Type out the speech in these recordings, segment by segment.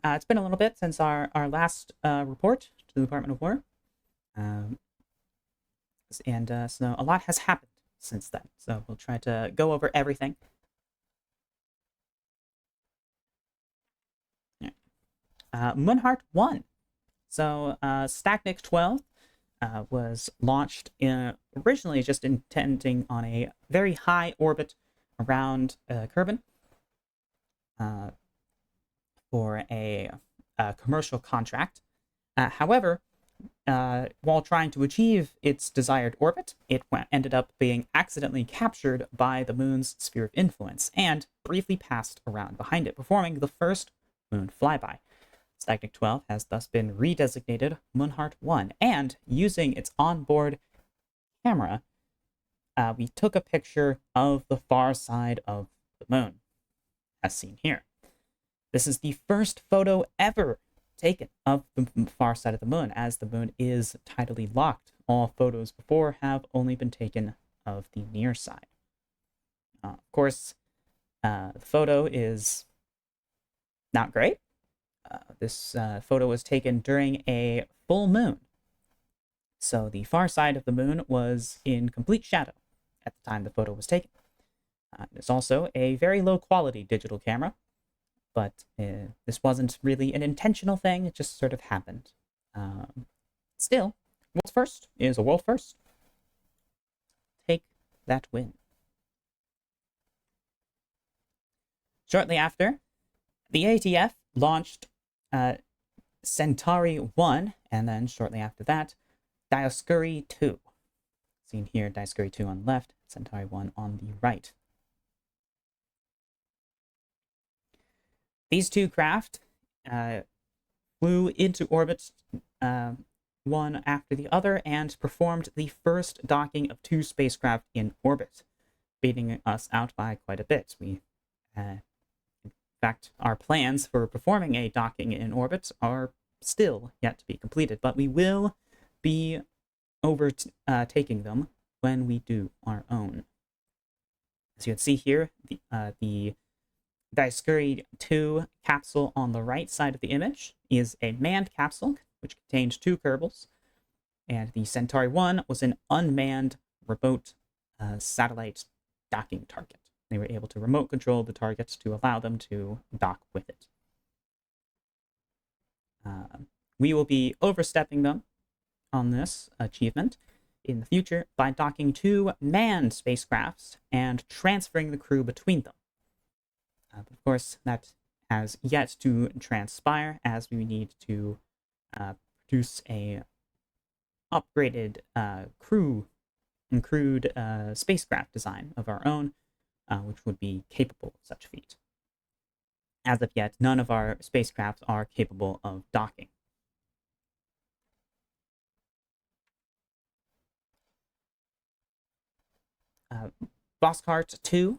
It's been a little bit since our last report to the Department of War, um, and so a lot has happened since then. So we'll try to go over everything. Yeah. Munhart 1. So Stachnik 12 was launched originally just intending on a very high orbit around Kerbin uh, for a commercial contract. However, while trying to achieve its desired orbit, it ended up being accidentally captured by the moon's sphere of influence and briefly passed around behind it, performing the first moon flyby. Stagnic 12 has thus been redesignated Munhart 1, and using its onboard camera, we took a picture of the far side of the moon, as seen here. This is the first photo ever taken of the far side of the moon, as the moon is tidally locked. All photos before have only been taken of the near side. Of course, the photo is not great. This photo was taken during a full moon, so the far side of the moon was in complete shadow at the time the photo was taken. It's also a very low quality digital camera, but this wasn't really an intentional thing, it just sort of happened. Still, world's first is a world first. Take that win. Shortly after, the ATF launched Centauri 1, and then shortly after that, Dioscuri 2. Seen here, Dioscuri 2 on the left, Centauri 1 on the right. These two craft flew into orbit one after the other and performed the first docking of two spacecraft in orbit, beating us out by quite a bit. In fact, our plans for performing a docking in orbit are still yet to be completed, but we will be overtaking them when we do our own. As you can see here, the Dioscuri 2 capsule on the right side of the image is a manned capsule, which contained two Kerbals, and the Centauri 1 was an unmanned remote satellite docking target. They were able to remote control the targets to allow them to dock with it. We will be overstepping them on this achievement in the future by docking two manned spacecrafts and transferring the crew between them. But of course, that has yet to transpire, as we need to produce a upgraded crewed spacecraft design of our own, which would be capable of such feat. As of yet, none of our spacecraft are capable of docking. Voskhart 2,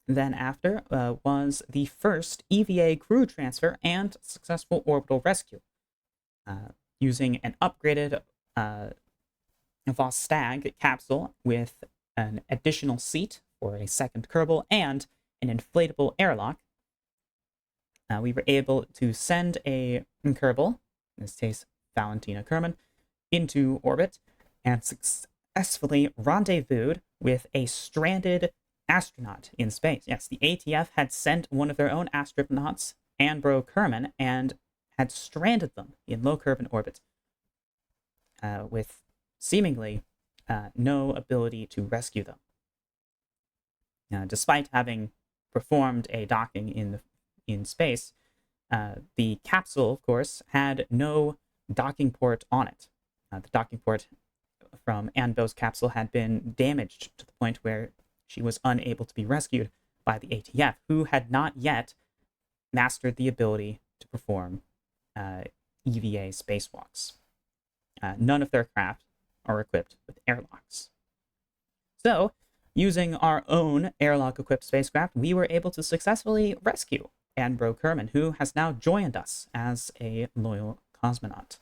then after, was the first EVA crew transfer and successful orbital rescue, using an upgraded Vostag capsule with an additional seat for a second Kerbal and an inflatable airlock. We were able to send a Kerbal, in this case Valentina Kerman, into orbit and successfully rendezvoused with a stranded astronaut in space. Yes, the ATF had sent one of their own astronauts, Anbro Kerman, and had stranded them in low Kerbin orbit with seemingly no ability to rescue them. Despite having performed a docking in space, the capsule, of course, had no docking port on it. The docking port from Anbo's capsule had been damaged to the point where she was unable to be rescued by the ATF, who had not yet mastered the ability to perform EVA spacewalks. None of their craft are equipped with airlocks. So, using our own airlock-equipped spacecraft, we were able to successfully rescue Anbro Kerman, who has now joined us as a loyal cosmonaut.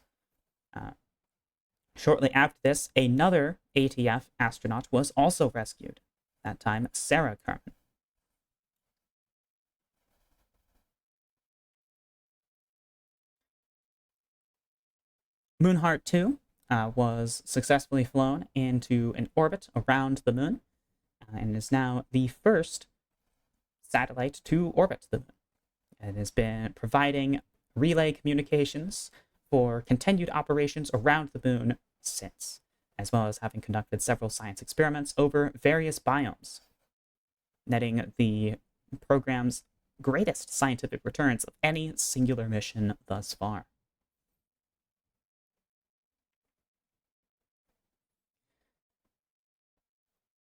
Shortly after this, another ATF astronaut was also rescued, that time Sarah Kerman. Moonheart 2 was successfully flown into an orbit around the moon and is now the first satellite to orbit the moon. It has been providing relay communications for continued operations around the moon since, as well as having conducted several science experiments over various biomes, netting the program's greatest scientific returns of any singular mission thus far.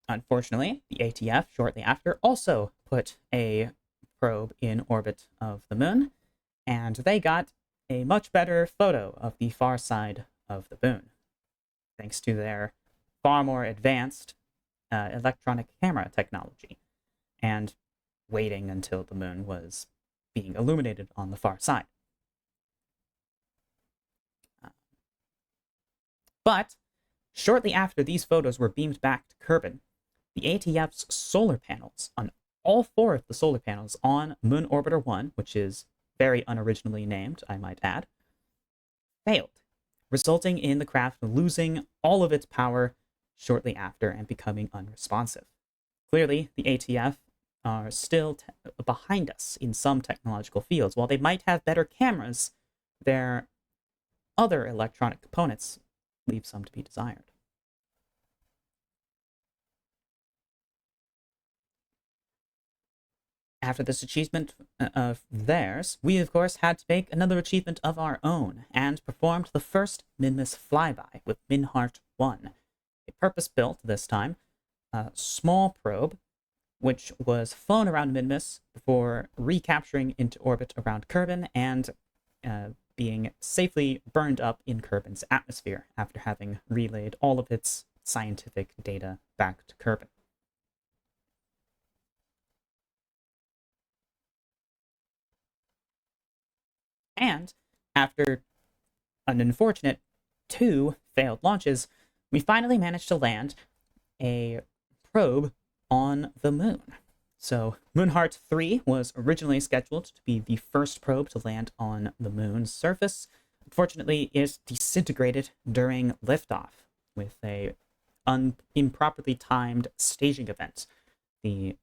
Unfortunately, the ATF shortly after also put a probe in orbit of the moon, and they got a much better photo of the far side of the moon, thanks to their far more advanced electronic camera technology, and waiting until the moon was being illuminated on the far side. But shortly after these photos were beamed back to Kerbin, the ATF's solar panels on all four of the solar panels on Moon Orbiter 1, which is very unoriginally named, I might add, failed, resulting in the craft losing all of its power shortly after and becoming unresponsive. Clearly, the ATF are still behind us in some technological fields. While they might have better cameras, their other electronic components leave some to be desired. After this achievement of theirs, we of course had to make another achievement of our own, and performed the first Minmus flyby with Minheart 1, a purpose-built, this time, small probe, which was flown around Minmus before recapturing into orbit around Kerbin and being safely burned up in Kerbin's atmosphere after having relayed all of its scientific data back to Kerbin. And after an unfortunate 2 failed launches, we finally managed to land a probe on the moon. So Moonheart 3 was originally scheduled to be the first probe to land on the moon's surface. Unfortunately, it disintegrated during liftoff with a improperly timed staging event. The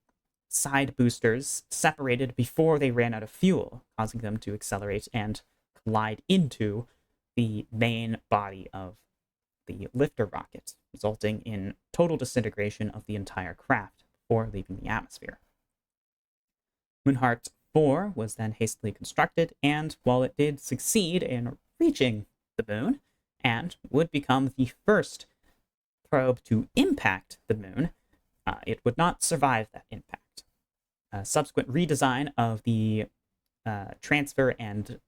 side boosters separated before they ran out of fuel, causing them to accelerate and collide into the main body of the lifter rocket, resulting in total disintegration of the entire craft before leaving the atmosphere. Moonheart 4 was then hastily constructed, and while it did succeed in reaching the moon and would become the first probe to impact the moon, it would not survive that impact. A subsequent redesign of the transfer and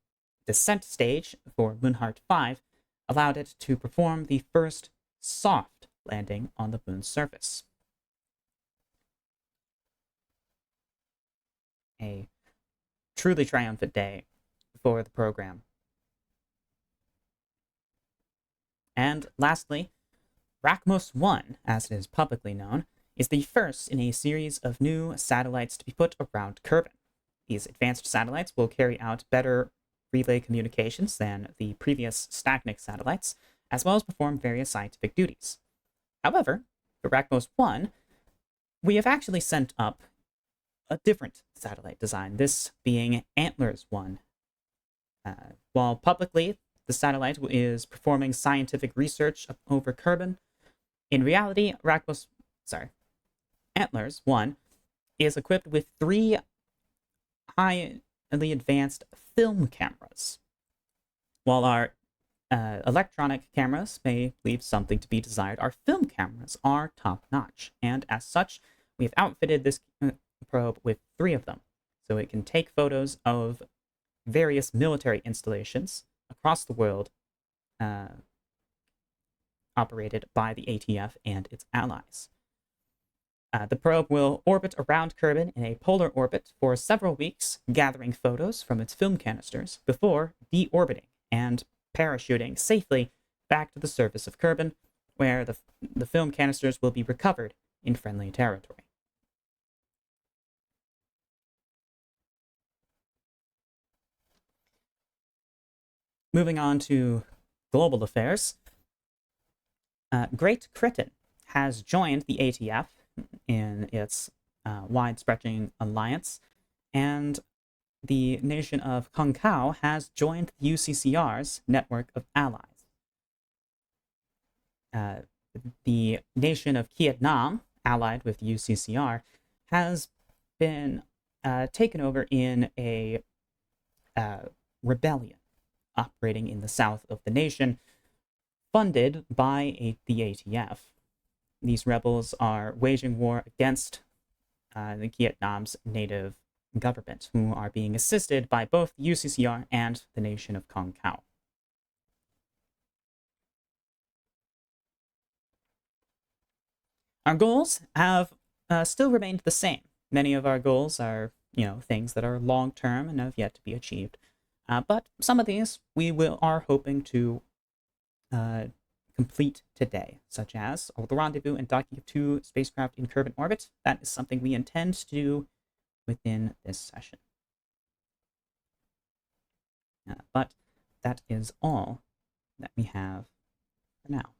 descent stage for Moonheart 5 allowed it to perform the first soft landing on the moon's surface. A truly triumphant day for the program. And lastly, Rachmos 1, as it is publicly known, is the first in a series of new satellites to be put around Kerbin. These advanced satellites will carry out better relay communications than the previous Stagnik satellites, as well as perform various scientific duties. However, for Rachmos 1, we have actually sent up a different satellite design, this being Antlers 1. While publicly the satellite is performing scientific research over Kerbin, in reality, Antlers 1 is equipped with 3 highly advanced film cameras. While our electronic cameras may leave something to be desired, our film cameras are top-notch, and as such, we've outfitted this probe with 3 of them, so it can take photos of various military installations across the world operated by the ATF and its allies. The probe will orbit around Kerbin in a polar orbit for several weeks, gathering photos from its film canisters before deorbiting and parachuting safely back to the surface of Kerbin, where the film canisters will be recovered in friendly territory. Moving on to global affairs, Great Britain has joined the ATF in its wide-spreading alliance, and the nation of Kung Kao has joined the UCCR's network of allies. The nation of Vietnam, allied with UCCR, has been taken over in a rebellion operating in the south of the nation, funded by the ATF. These rebels are waging war against the Vietnam's native government, who are being assisted by both the UCCR and the nation of Kung Kao. Our goals have still remained the same. Many of our goals are, things that are long-term and have yet to be achieved. But some of these we are hoping to complete today, such as the rendezvous and docking of 2 spacecraft in Kerbal orbit. That is something we intend to do within this session. But that is all that we have for now.